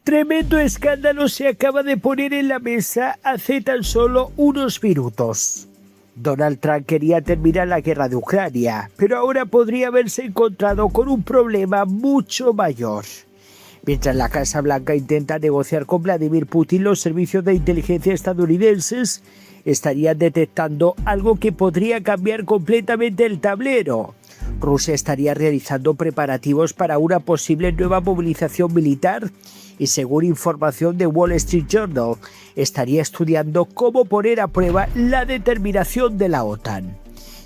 Tremendo escándalo se acaba de poner en la mesa hace tan solo unos minutos. Donald Trump quería terminar la guerra de Ucrania, pero ahora podría haberse encontrado con un problema mucho mayor. Mientras la Casa Blanca intenta negociar con Vladimir Putin, los servicios de inteligencia estadounidenses estarían detectando algo que podría cambiar completamente el tablero. Rusia estaría realizando preparativos para una posible nueva movilización militar y, según información de Wall Street Journal, estaría estudiando cómo poner a prueba la determinación de la OTAN.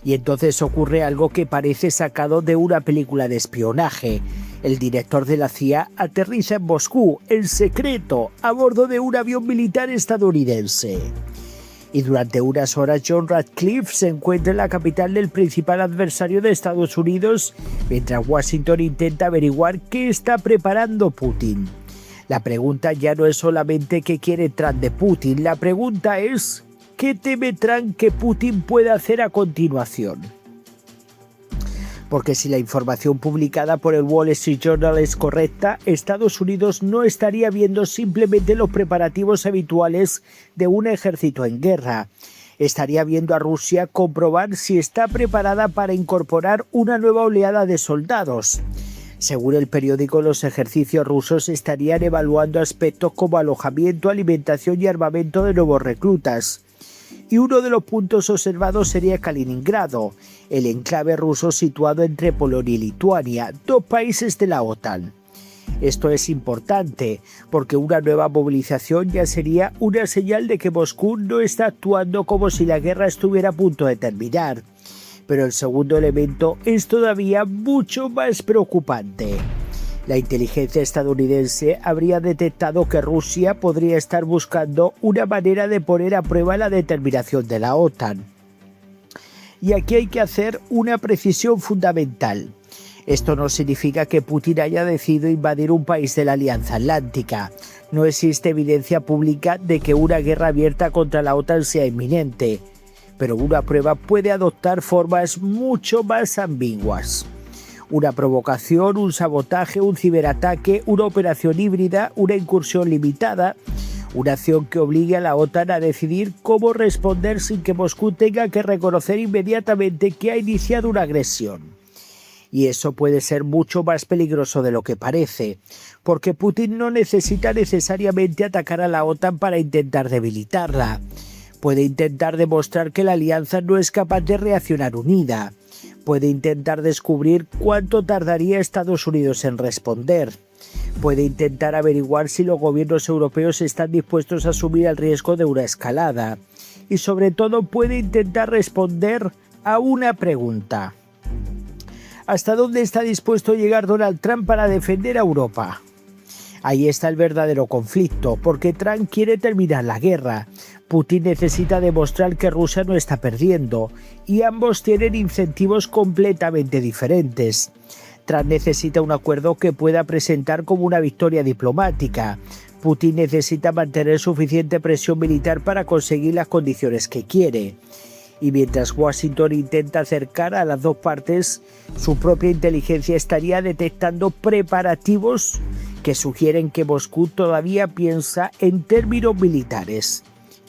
Y entonces ocurre algo que parece sacado de una película de espionaje. El director de la CIA aterriza en Moscú, en secreto, a bordo de un avión militar estadounidense. Y durante unas horas John Ratcliffe se encuentra en la capital del principal adversario de Estados Unidos, mientras Washington intenta averiguar qué está preparando Putin. La pregunta ya no es solamente qué quiere Trump de Putin, la pregunta es ¿qué teme Trump que Putin pueda hacer a continuación? Porque si la información publicada por el Wall Street Journal es correcta, Estados Unidos no estaría viendo simplemente los preparativos habituales de un ejército en guerra. Estaría viendo a Rusia comprobar si está preparada para incorporar una nueva oleada de soldados. Según el periódico, los ejercicios rusos estarían evaluando aspectos como alojamiento, alimentación y armamento de nuevos reclutas. Y uno de los puntos observados sería Kaliningrado, el enclave ruso situado entre Polonia y Lituania, dos países de la OTAN. Esto es importante, porque una nueva movilización ya sería una señal de que Moscú no está actuando como si la guerra estuviera a punto de terminar. Pero el segundo elemento es todavía mucho más preocupante. La inteligencia estadounidense habría detectado que Rusia podría estar buscando una manera de poner a prueba la determinación de la OTAN. Y aquí hay que hacer una precisión fundamental. Esto no significa que Putin haya decidido invadir un país de la Alianza Atlántica. No existe evidencia pública de que una guerra abierta contra la OTAN sea inminente, pero una prueba puede adoptar formas mucho más ambiguas. Una provocación, un sabotaje, un ciberataque, una operación híbrida, una incursión limitada, una acción que obligue a la OTAN a decidir cómo responder sin que Moscú tenga que reconocer inmediatamente que ha iniciado una agresión. Y eso puede ser mucho más peligroso de lo que parece, porque Putin no necesita necesariamente atacar a la OTAN para intentar debilitarla. Puede intentar demostrar que la alianza no es capaz de reaccionar unida. Puede intentar descubrir cuánto tardaría Estados Unidos en responder. Puede intentar averiguar si los gobiernos europeos están dispuestos a asumir el riesgo de una escalada. Y sobre todo puede intentar responder a una pregunta. ¿Hasta dónde está dispuesto a llegar Donald Trump para defender a Europa? Ahí está el verdadero conflicto, porque Trump quiere terminar la guerra. Putin necesita demostrar que Rusia no está perdiendo, y ambos tienen incentivos completamente diferentes. Trump necesita un acuerdo que pueda presentar como una victoria diplomática. Putin necesita mantener suficiente presión militar para conseguir las condiciones que quiere. Y mientras Washington intenta acercar a las dos partes, su propia inteligencia estaría detectando preparativos que sugieren que Moscú todavía piensa en términos militares.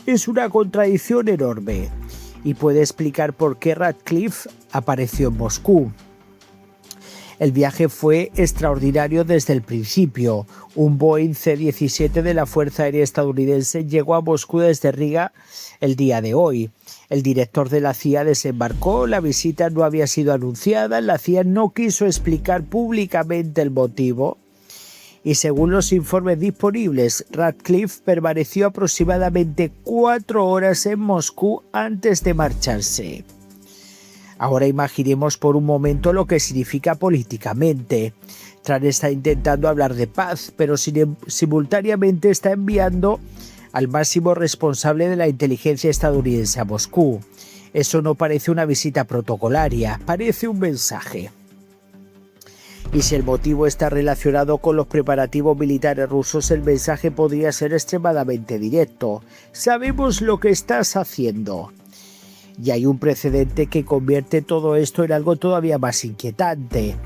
Es una contradicción enorme y puede explicar por qué Ratcliffe apareció en Moscú. El viaje fue extraordinario desde el principio. Un Boeing C-17 de la Fuerza Aérea Estadounidense llegó a Moscú desde Riga el día de hoy. El director de la CIA desembarcó, la visita no había sido anunciada, la CIA no quiso explicar públicamente el motivo. Y según los informes disponibles, Ratcliffe permaneció aproximadamente 4 horas en Moscú antes de marcharse. Ahora imaginemos por un momento lo que significa políticamente. Trump está intentando hablar de paz, pero simultáneamente está enviando al máximo responsable de la inteligencia estadounidense a Moscú. Eso no parece una visita protocolaria, parece un mensaje. Y si el motivo está relacionado con los preparativos militares rusos, el mensaje podría ser extremadamente directo. Sabemos lo que estás haciendo. Y hay un precedente que convierte todo esto en algo todavía más inquietante.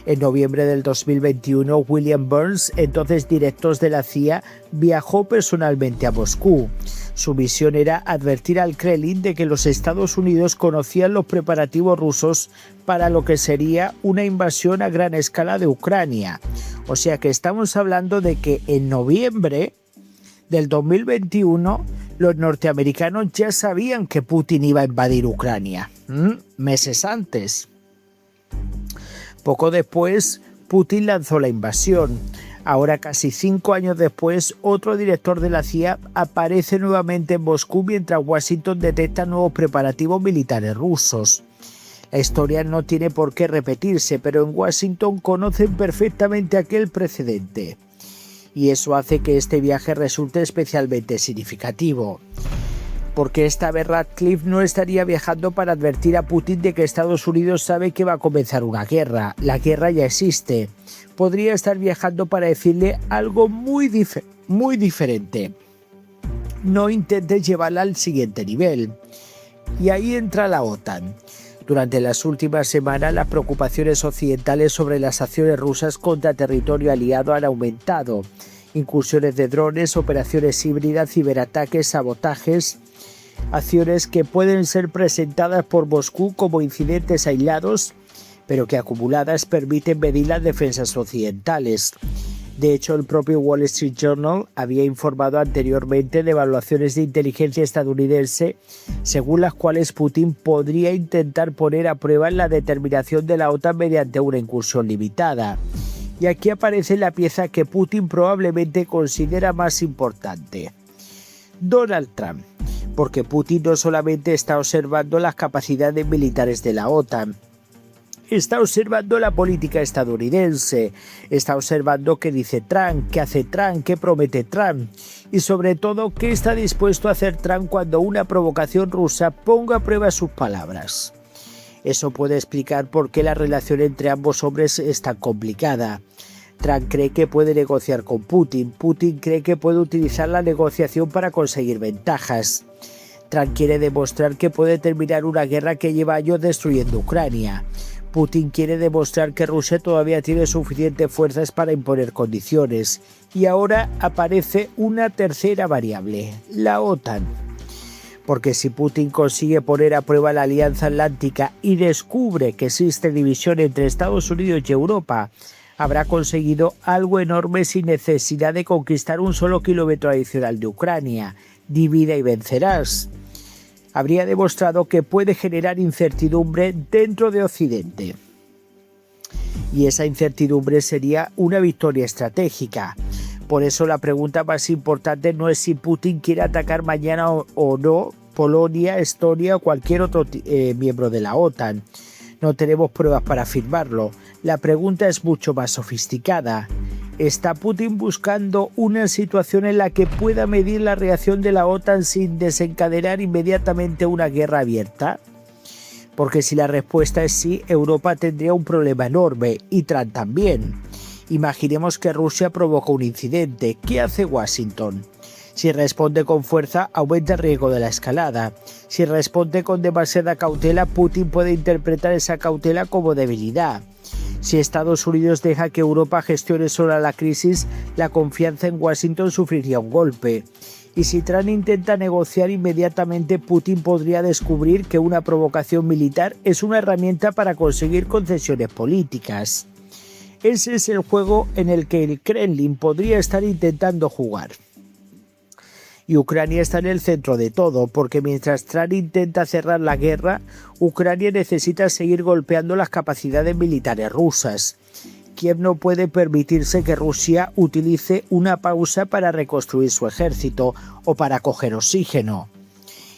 En noviembre del 2021, William Burns, entonces director de la CIA, viajó personalmente a Moscú. Su misión era advertir al Kremlin de que los Estados Unidos conocían los preparativos rusos para lo que sería una invasión a gran escala de Ucrania. O sea que estamos hablando de que en noviembre del 2021 los norteamericanos ya sabían que Putin iba a invadir Ucrania, meses antes. Poco después, Putin lanzó la invasión. Ahora, casi 5 años después, otro director de la CIA aparece nuevamente en Moscú mientras Washington detecta nuevos preparativos militares rusos. La historia no tiene por qué repetirse, pero en Washington conocen perfectamente aquel precedente. Y eso hace que este viaje resulte especialmente significativo. Porque esta vez Ratcliffe no estaría viajando para advertir a Putin de que Estados Unidos sabe que va a comenzar una guerra. La guerra ya existe. Podría estar viajando para decirle algo muy diferente. No intentes llevarla al siguiente nivel. Y ahí entra la OTAN. Durante las últimas semanas, las preocupaciones occidentales sobre las acciones rusas contra territorio aliado han aumentado. Incursiones de drones, operaciones híbridas, ciberataques, sabotajes, acciones que pueden ser presentadas por Moscú como incidentes aislados, pero que acumuladas permiten medir las defensas occidentales. De hecho, el propio Wall Street Journal había informado anteriormente de evaluaciones de inteligencia estadounidense según las cuales Putin podría intentar poner a prueba la determinación de la OTAN mediante una incursión limitada. Y aquí aparece la pieza que Putin probablemente considera más importante: Donald Trump. Porque Putin no solamente está observando las capacidades militares de la OTAN, está observando la política estadounidense, está observando qué dice Trump, qué hace Trump, qué promete Trump y sobre todo qué está dispuesto a hacer Trump cuando una provocación rusa ponga a prueba sus palabras. Eso puede explicar por qué la relación entre ambos hombres es tan complicada. Trump cree que puede negociar con Putin, Putin cree que puede utilizar la negociación para conseguir ventajas. Trump quiere demostrar que puede terminar una guerra que lleva años destruyendo Ucrania. Putin quiere demostrar que Rusia todavía tiene suficientes fuerzas para imponer condiciones. Y ahora aparece una tercera variable, la OTAN. Porque si Putin consigue poner a prueba la Alianza Atlántica y descubre que existe división entre Estados Unidos y Europa, habrá conseguido algo enorme sin necesidad de conquistar un solo kilómetro adicional de Ucrania. Divida y vencerás. Habría demostrado que puede generar incertidumbre dentro de Occidente. Y esa incertidumbre sería una victoria estratégica. Por eso la pregunta más importante no es si Putin quiere atacar mañana o no Polonia, Estonia o cualquier otro miembro de la OTAN. No tenemos pruebas para afirmarlo. La pregunta es mucho más sofisticada. ¿Está Putin buscando una situación en la que pueda medir la reacción de la OTAN sin desencadenar inmediatamente una guerra abierta? Porque si la respuesta es sí, Europa tendría un problema enorme y Trump también. Imaginemos que Rusia provoca un incidente. ¿Qué hace Washington? Si responde con fuerza, aumenta el riesgo de la escalada. Si responde con demasiada cautela, Putin puede interpretar esa cautela como debilidad. Si Estados Unidos deja que Europa gestione sola la crisis, la confianza en Washington sufriría un golpe. Y si Trump intenta negociar inmediatamente, Putin podría descubrir que una provocación militar es una herramienta para conseguir concesiones políticas. Ese es el juego en el que el Kremlin podría estar intentando jugar. Y Ucrania está en el centro de todo, porque mientras Trump intenta cerrar la guerra, Ucrania necesita seguir golpeando las capacidades militares rusas. Kiev no puede permitirse que Rusia utilice una pausa para reconstruir su ejército o para coger oxígeno.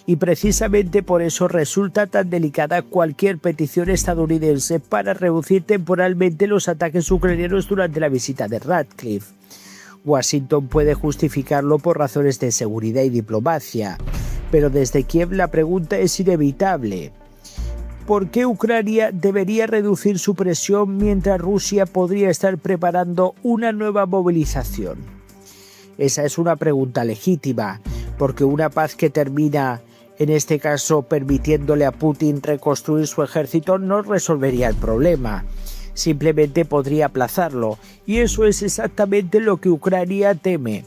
Y precisamente por eso resulta tan delicada cualquier petición estadounidense para reducir temporalmente los ataques ucranianos durante la visita de Ratcliffe. Washington puede justificarlo por razones de seguridad y diplomacia, pero desde Kiev la pregunta es inevitable. ¿Por qué Ucrania debería reducir su presión mientras Rusia podría estar preparando una nueva movilización? Esa es una pregunta legítima, porque una paz que termina En este caso, permitiéndole a Putin reconstruir su ejército no resolvería el problema, simplemente podría aplazarlo, y eso es exactamente lo que Ucrania teme.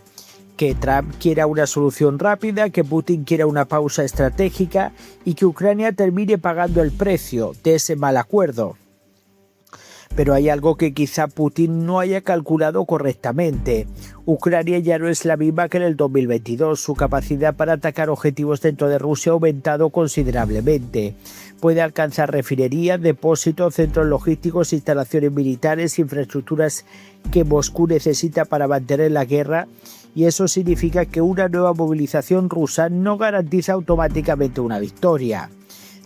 Que Trump quiera una solución rápida, que Putin quiera una pausa estratégica y que Ucrania termine pagando el precio de ese mal acuerdo. Pero hay algo que quizá Putin no haya calculado correctamente. Ucrania ya no es la misma que en el 2022. Su capacidad para atacar objetivos dentro de Rusia ha aumentado considerablemente. Puede alcanzar refinerías, depósitos, centros logísticos, instalaciones militares, infraestructuras que Moscú necesita para mantener la guerra, y eso significa que una nueva movilización rusa no garantiza automáticamente una victoria.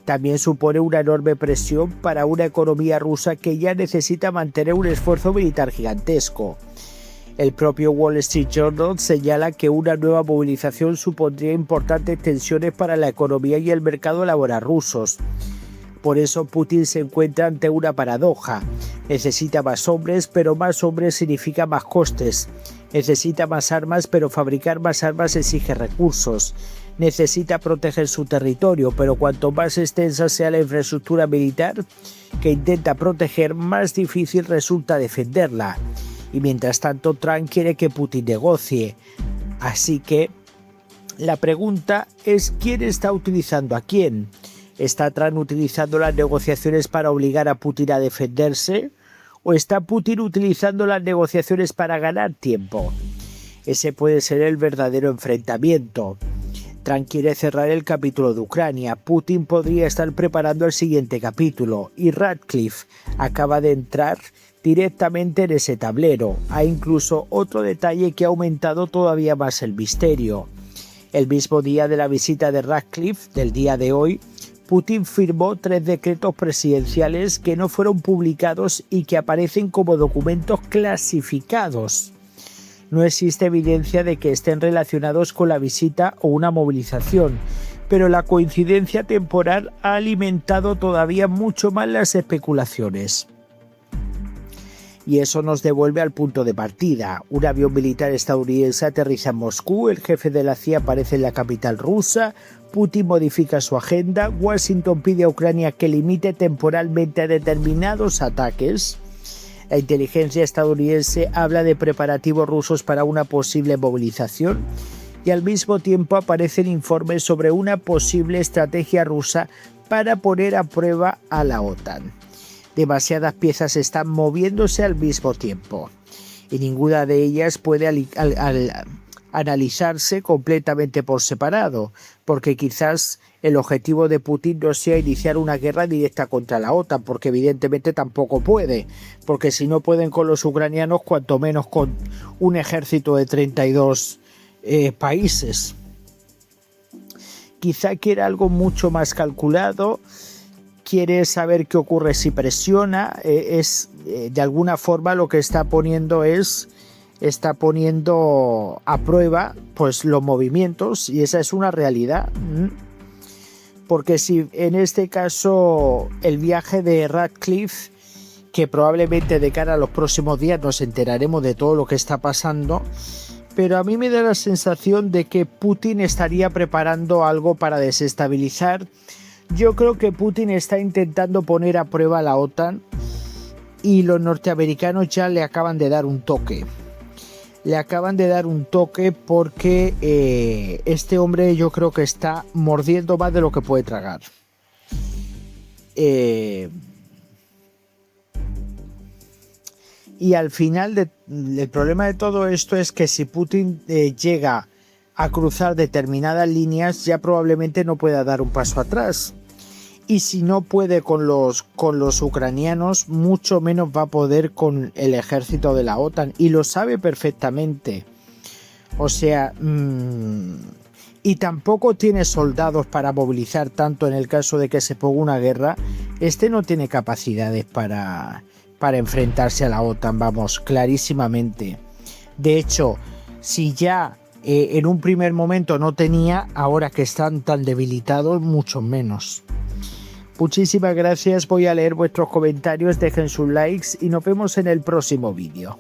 También supone una enorme presión para una economía rusa que ya necesita mantener un esfuerzo militar gigantesco. El propio Wall Street Journal señala que una nueva movilización supondría importantes tensiones para la economía y el mercado laboral rusos. Por eso Putin se encuentra ante una paradoja. Necesita más hombres, pero más hombres significa más costes. Necesita más armas, pero fabricar más armas exige recursos. Necesita proteger su territorio, pero cuanto más extensa sea la infraestructura militar que intenta proteger, más difícil resulta defenderla. Y mientras tanto, Trump quiere que Putin negocie. Así que la pregunta es: ¿quién está utilizando a quién? ¿Está Trump utilizando las negociaciones para obligar a Putin a defenderse? ¿O está Putin utilizando las negociaciones para ganar tiempo? Ese puede ser el verdadero enfrentamiento. Trump quiere cerrar el capítulo de Ucrania. Putin podría estar preparando el siguiente capítulo. Y Ratcliffe acaba de entrar directamente en ese tablero. Hay incluso otro detalle que ha aumentado todavía más el misterio. El mismo día de la visita de Ratcliffe, del día de hoy, Putin firmó 3 decretos presidenciales que no fueron publicados y que aparecen como documentos clasificados. No existe evidencia de que estén relacionados con la visita o una movilización, pero la coincidencia temporal ha alimentado todavía mucho más las especulaciones. Y eso nos devuelve al punto de partida. Un avión militar estadounidense aterriza en Moscú, el jefe de la CIA aparece en la capital rusa, Putin modifica su agenda, Washington pide a Ucrania que limite temporalmente a determinados ataques. La inteligencia estadounidense habla de preparativos rusos para una posible movilización y al mismo tiempo aparecen informes sobre una posible estrategia rusa para poner a prueba a la OTAN. Demasiadas piezas están moviéndose al mismo tiempo y ninguna de ellas puede analizarse completamente por separado, porque quizás el objetivo de Putin no sea iniciar una guerra directa contra la OTAN, porque evidentemente tampoco puede, porque si no pueden con los ucranianos, cuanto menos con un ejército de 32 países. Quizá quiere algo mucho más calculado. Quiere saber qué ocurre si presiona, de alguna forma lo que está poniendo a prueba pues los movimientos, y esa es una realidad. Porque si en este caso el viaje de Ratcliffe, que probablemente de cara a los próximos días nos enteraremos de todo lo que está pasando, pero a mí me da la sensación de que Putin estaría preparando algo para desestabilizar. Yo creo que Putin está intentando poner a prueba a la OTAN y los norteamericanos ya le acaban de dar un toque. Le acaban de dar un toque porque este hombre yo creo que está mordiendo más de lo que puede tragar. Y al final el problema de todo esto es que si Putin llega a cruzar determinadas líneas, ya probablemente no pueda dar un paso atrás. Y si no puede con los ucranianos, mucho menos va a poder con el ejército de la OTAN. Y lo sabe perfectamente. O sea, y tampoco tiene soldados para movilizar tanto en el caso de que se ponga una guerra. Este no tiene capacidades para enfrentarse a la OTAN, vamos, clarísimamente. De hecho, si ya en un primer momento no tenía, ahora que están tan debilitados, mucho menos. Muchísimas gracias, voy a leer vuestros comentarios, dejen sus likes y nos vemos en el próximo vídeo.